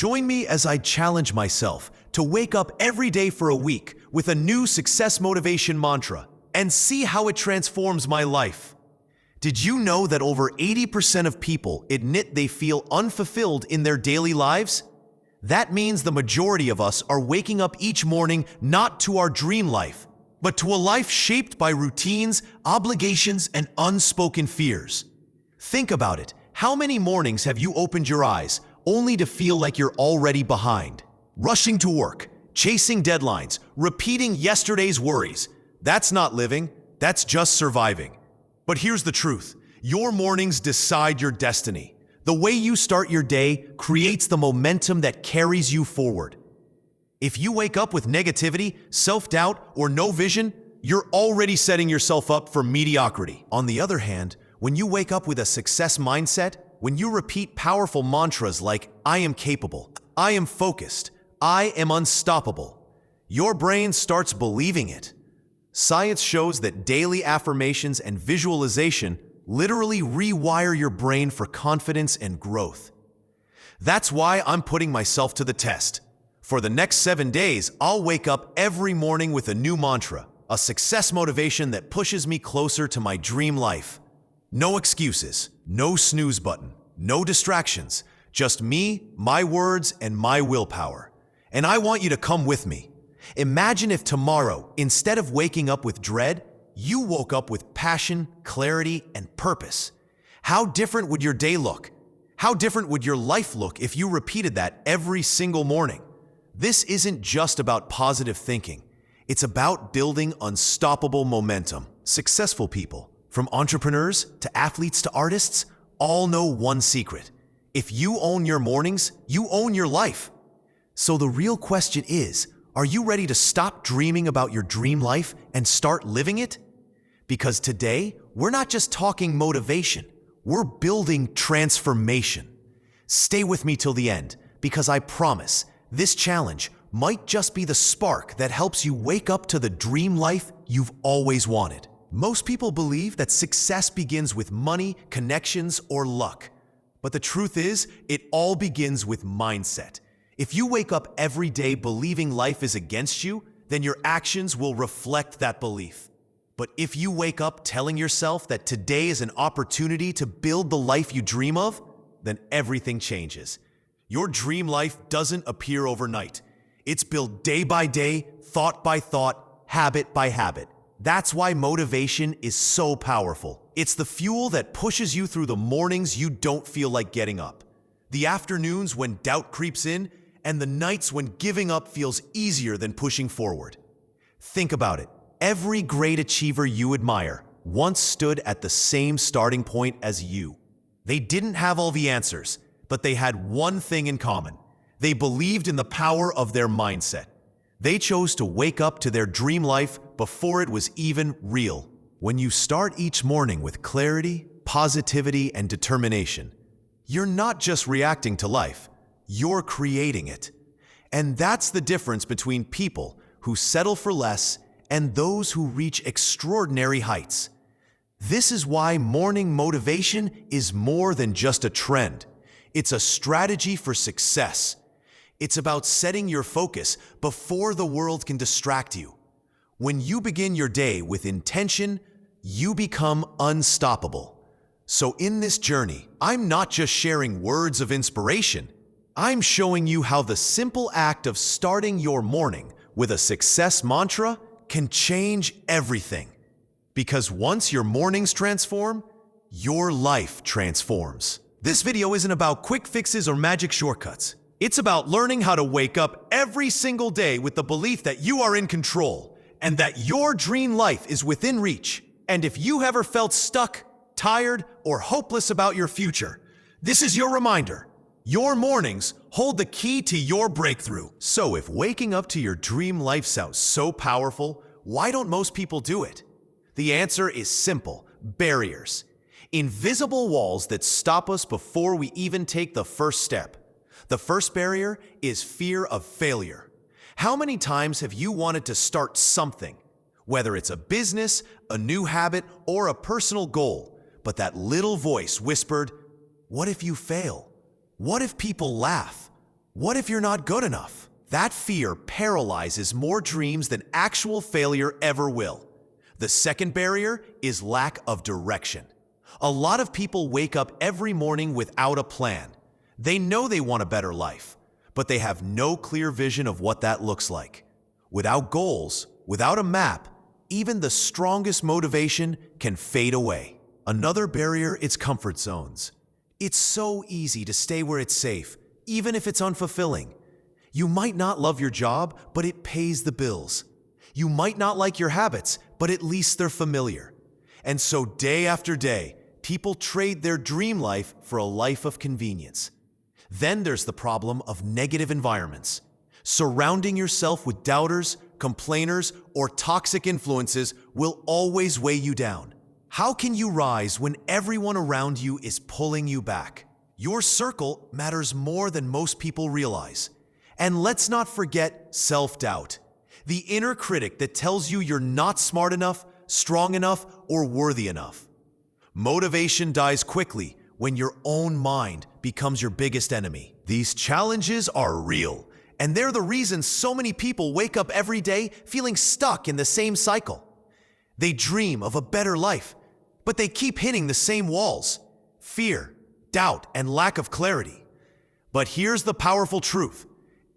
Join me as I challenge myself to wake up every day for a week with a new success motivation mantra and see how it transforms my life. Did you know that over 80% of people admit they feel unfulfilled in their daily lives? That means the majority of us are waking up each morning not to our dream life, but to a life shaped by routines, obligations, and unspoken fears. Think about it. How many mornings have you opened your eyes only to feel like you're already behind? Rushing to work, chasing deadlines, repeating yesterday's worries. That's not living, that's just surviving. But here's the truth. Your mornings decide your destiny. The way you start your day creates the momentum that carries you forward. If you wake up with negativity, self-doubt, or no vision, you're already setting yourself up for mediocrity. On the other hand, when you wake up with a success mindset, when you repeat powerful mantras like, I am capable, I am focused, I am unstoppable, your brain starts believing it. Science shows that daily affirmations and visualization literally rewire your brain for confidence and growth. That's why I'm putting myself to the test. For the next 7 days, I'll wake up every morning with a new mantra, a success motivation that pushes me closer to my dream life. No excuses, no snooze button, no distractions, just me, my words, and my willpower. And I want you to come with me. Imagine if tomorrow, instead of waking up with dread, you woke up with passion, clarity, and purpose. How different would your day look? How different would your life look if you repeated that every single morning? This isn't just about positive thinking. It's about building unstoppable momentum. Successful people, from entrepreneurs to athletes to artists, all know one secret. If you own your mornings, you own your life. So the real question is, are you ready to stop dreaming about your dream life and start living it? Because today, we're not just talking motivation, we're building transformation. Stay with me till the end, because I promise, this challenge might just be the spark that helps you wake up to the dream life you've always wanted. Most people believe that success begins with money, connections, or luck. But the truth is, it all begins with mindset. If you wake up every day believing life is against you, then your actions will reflect that belief. But if you wake up telling yourself that today is an opportunity to build the life you dream of, then everything changes. Your dream life doesn't appear overnight. It's built day by day, thought by thought, habit by habit. That's why motivation is so powerful. It's the fuel that pushes you through the mornings you don't feel like getting up, the afternoons when doubt creeps in, and the nights when giving up feels easier than pushing forward. Think about it. Every great achiever you admire once stood at the same starting point as you. They didn't have all the answers, but they had one thing in common. They believed in the power of their mindset. They chose to wake up to their dream life before it was even real. When you start each morning with clarity, positivity, and determination, you're not just reacting to life, you're creating it. And that's the difference between people who settle for less and those who reach extraordinary heights. This is why morning motivation is more than just a trend. It's a strategy for success. It's about setting your focus before the world can distract you. When you begin your day with intention, you become unstoppable. So in this journey, I'm not just sharing words of inspiration. I'm showing you how the simple act of starting your morning with a success mantra can change everything. Because once your mornings transform, your life transforms. This video isn't about quick fixes or magic shortcuts. It's about learning how to wake up every single day with the belief that you are in control and that your dream life is within reach. And if you ever felt stuck, tired, or hopeless about your future, this is your reminder. Your mornings hold the key to your breakthrough. So if waking up to your dream life sounds so powerful, why don't most people do it? The answer is simple: barriers. Invisible walls that stop us before we even take the first step. The first barrier is fear of failure. How many times have you wanted to start something, whether it's a business, a new habit, or a personal goal, but that little voice whispered, "What if you fail? What if people laugh? What if you're not good enough? That fear paralyzes more dreams than actual failure ever will. The second barrier is lack of direction. A lot of people wake up every morning without a plan. They know they want a better life, but they have no clear vision of what that looks like. Without goals, without a map, even the strongest motivation can fade away. Another barrier is comfort zones. It's so easy to stay where it's safe, even if it's unfulfilling. You might not love your job, but it pays the bills. You might not like your habits, but at least they're familiar. And so day after day, people trade their dream life for a life of convenience. Then there's the problem of negative environments. Surrounding yourself with doubters, complainers, or toxic influences will always weigh you down. How can you rise when everyone around you is pulling you back? Your circle matters more than most people realize. And let's not forget self-doubt, the inner critic that tells you you're not smart enough, strong enough, or worthy enough. Motivation dies quickly when your own mind becomes your biggest enemy. These challenges are real, and they're the reason so many people wake up every day feeling stuck in the same cycle. They dream of a better life, but they keep hitting the same walls: fear, doubt, and lack of clarity. But here's the powerful truth.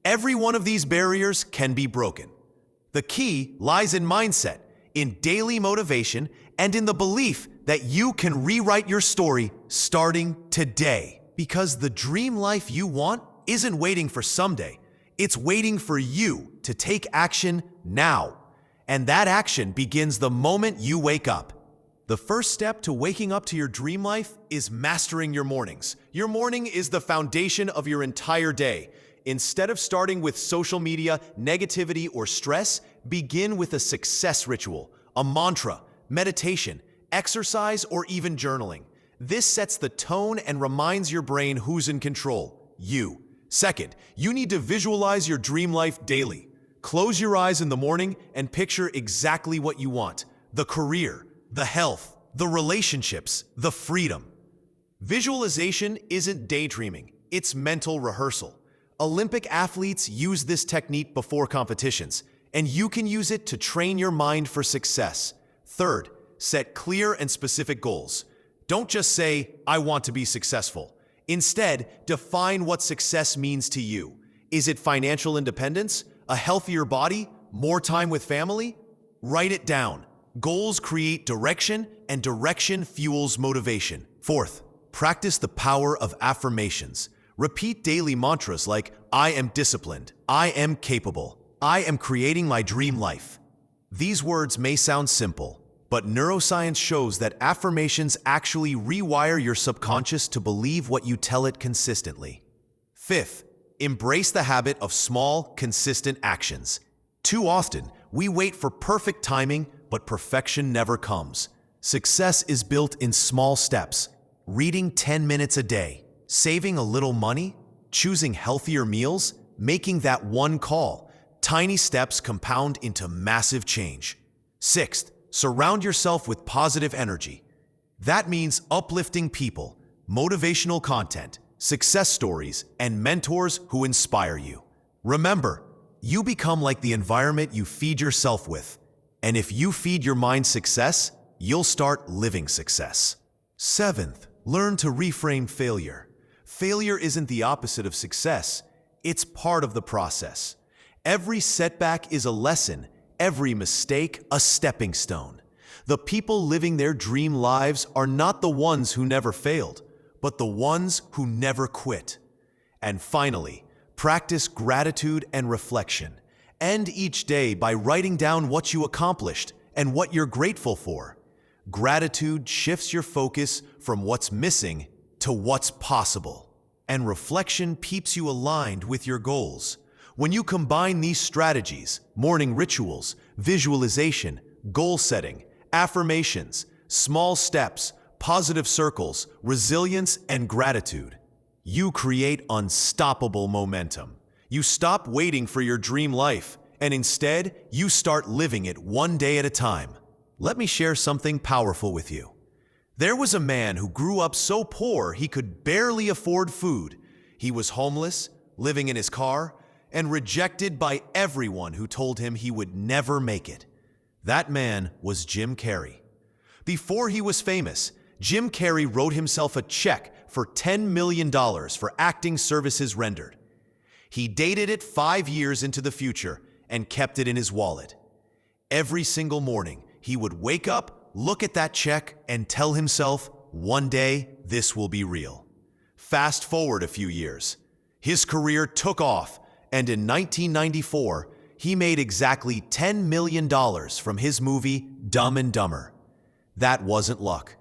Every one of these barriers can be broken. The key lies in mindset, in daily motivation, and in the belief that you can rewrite your story starting today. Because the dream life you want isn't waiting for someday. It's waiting for you to take action now. And that action begins the moment you wake up. The first step to waking up to your dream life is mastering your mornings. Your morning is the foundation of your entire day. Instead of starting with social media, negativity, or stress, begin with a success ritual, a mantra, meditation, exercise, or even journaling. This sets the tone and reminds your brain who's in control: you. Second, you need to visualize your dream life daily. Close your eyes in the morning and picture exactly what you want: the career, the health, the relationships, the freedom. Visualization isn't daydreaming, it's mental rehearsal. Olympic athletes use this technique before competitions, and you can use it to train your mind for success. Third, set clear and specific goals. Don't just say, "I want to be successful." Instead, define what success means to you. Is it financial independence, a healthier body, more time with family? Write it down. Goals create direction, and direction fuels motivation. Fourth, practice the power of affirmations. Repeat daily mantras like, "I am disciplined," "I am capable," "I am creating my dream life." These words may sound simple, but neuroscience shows that affirmations actually rewire your subconscious to believe what you tell it consistently. Fifth, embrace the habit of small, consistent actions. Too often, we wait for perfect timing, but perfection never comes. Success is built in small steps. Reading 10 minutes a day, saving a little money, choosing healthier meals, making that one call. Tiny steps compound into massive change. Sixth, surround yourself with positive energy. That means uplifting people, motivational content, success stories, and mentors who inspire you. Remember, you become like the environment you feed yourself with. And if you feed your mind success, you'll start living success. Seventh, learn to reframe failure. Failure isn't the opposite of success. It's part of the process. Every setback is a lesson, every mistake a stepping stone. The people living their dream lives are not the ones who never failed, but the ones who never quit. And finally, practice gratitude and reflection. End each day by writing down what you accomplished and what you're grateful for. Gratitude shifts your focus from what's missing to what's possible. And reflection keeps you aligned with your goals. When you combine these strategies, morning rituals, visualization, goal setting, affirmations, small steps, positive circles, resilience, and gratitude, you create unstoppable momentum. You stop waiting for your dream life, and instead, you start living it one day at a time. Let me share something powerful with you. There was a man who grew up so poor he could barely afford food. He was homeless, living in his car, and rejected by everyone who told him he would never make it. That man was Jim Carrey. Before he was famous, Jim Carrey wrote himself a check for $10 million for acting services rendered. He dated it 5 years into the future and kept it in his wallet. Every single morning, he would wake up, look at that check, and tell himself, one day, this will be real. Fast forward a few years. His career took off, and in 1994, he made exactly $10 million from his movie Dumb and Dumber. That wasn't luck.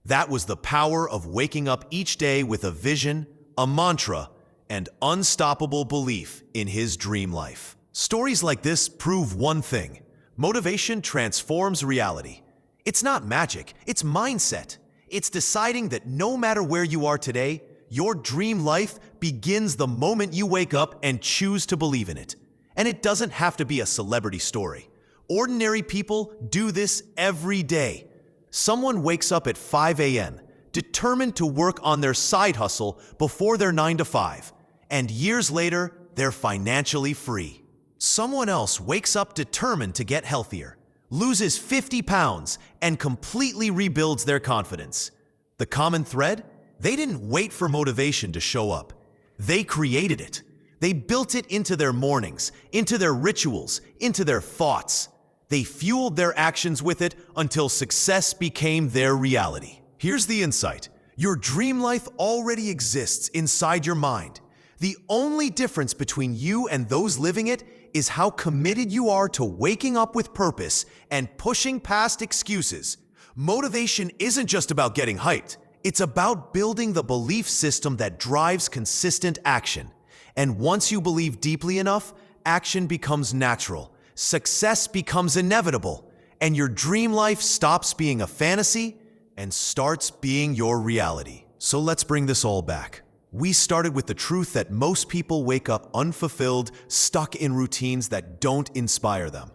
That was the power of waking up each day with a vision, a mantra, and unstoppable belief in his dream life. Stories like this prove one thing: motivation transforms reality. It's not magic, it's mindset. It's deciding that no matter where you are today, your dream life begins the moment you wake up and choose to believe in it. And it doesn't have to be a celebrity story. Ordinary people do this every day. Someone wakes up at 5 a.m., determined to work on their side hustle before their 9 to 5, and years later, they're financially free. Someone else wakes up determined to get healthier, loses 50 pounds, and completely rebuilds their confidence. The common thread? They didn't wait for motivation to show up. They created it. They built it into their mornings, into their rituals, into their thoughts. They fueled their actions with it until success became their reality. Here's the insight. Your dream life already exists inside your mind. The only difference between you and those living it is how committed you are to waking up with purpose and pushing past excuses. Motivation isn't just about getting hyped. It's about building the belief system that drives consistent action. And once you believe deeply enough, action becomes natural, success becomes inevitable, and your dream life stops being a fantasy and starts being your reality. So let's bring this all back. We started with the truth that most people wake up unfulfilled, stuck in routines that don't inspire them.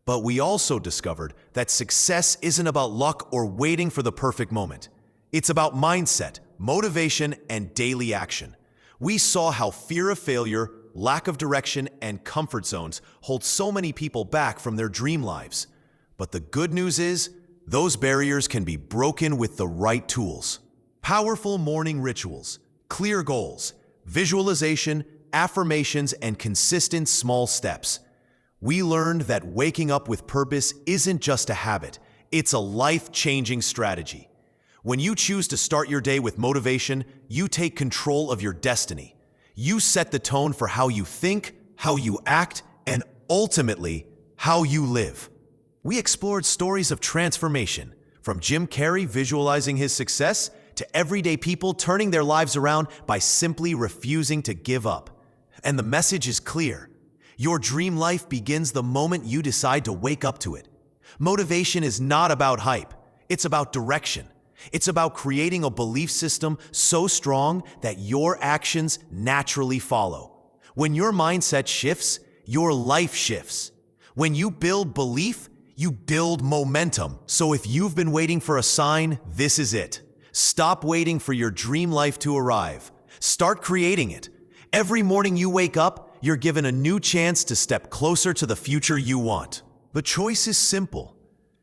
But we also discovered that success isn't about luck or waiting for the perfect moment. It's about mindset, motivation, and daily action. We saw how fear of failure, lack of direction, and comfort zones hold so many people back from their dream lives. But the good news is, those barriers can be broken with the right tools. Powerful morning rituals, clear goals, visualization, affirmations, and consistent small steps. We learned that waking up with purpose isn't just a habit, it's a life-changing strategy. When you choose to start your day with motivation, you take control of your destiny. You set the tone for how you think, how you act, and ultimately, how you live. We explored stories of transformation, from Jim Carrey visualizing his success to everyday people turning their lives around by simply refusing to give up. And the message is clear. Your dream life begins the moment you decide to wake up to it. Motivation is not about hype. It's about direction. It's about creating a belief system so strong that your actions naturally follow. When your mindset shifts, your life shifts. When you build belief, you build momentum. So if you've been waiting for a sign, this is it. Stop waiting for your dream life to arrive. Start creating it. Every morning you wake up, you're given a new chance to step closer to the future you want. The choice is simple.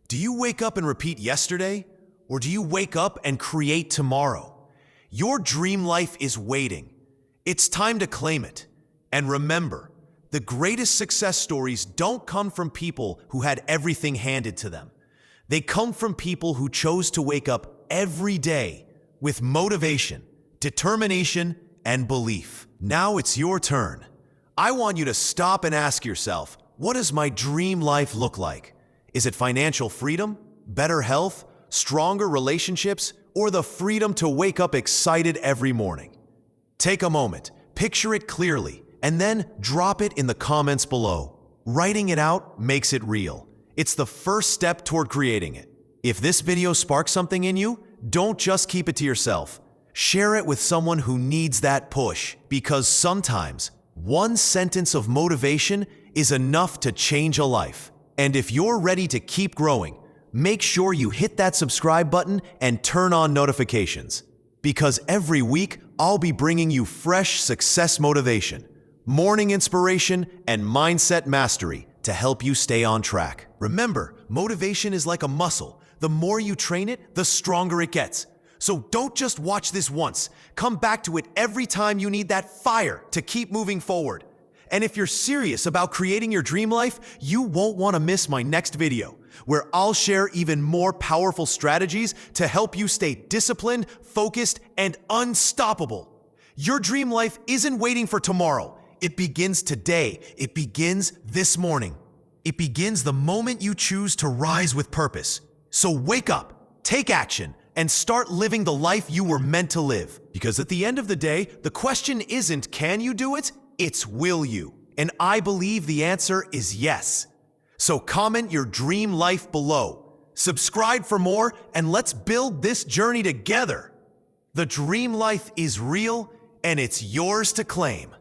Do you wake up and repeat yesterday? Or do you wake up and create tomorrow? Your dream life is waiting. It's time to claim it. And remember, the greatest success stories don't come from people who had everything handed to them. They come from people who chose to wake up every day with motivation, determination, and belief. Now it's your turn. I want you to stop and ask yourself, what does my dream life look like? Is it financial freedom, better health, stronger relationships, or the freedom to wake up excited every morning? Take a moment, picture it clearly, and then drop it in the comments below. Writing it out makes it real. It's the first step toward creating it. If this video sparks something in you, don't just keep it to yourself. Share it with someone who needs that push, because sometimes one sentence of motivation is enough to change a life. And if you're ready to keep growing, make sure you hit that subscribe button and turn on notifications. Because every week, I'll be bringing you fresh success motivation, morning inspiration, and mindset mastery to help you stay on track. Remember, motivation is like a muscle. The more you train it, the stronger it gets. So don't just watch this once. Come back to it every time you need that fire to keep moving forward. And if you're serious about creating your dream life, you won't want to miss my next video, where I'll share even more powerful strategies to help you stay disciplined, focused, and unstoppable. Your dream life isn't waiting for tomorrow. It begins today. It begins this morning. It begins the moment you choose to rise with purpose. So wake up, take action, and start living the life you were meant to live. Because at the end of the day, the question isn't can you do it? It's will you? And I believe the answer is yes. So comment your dream life below. Subscribe for more, and let's build this journey together. The dream life is real, and it's yours to claim.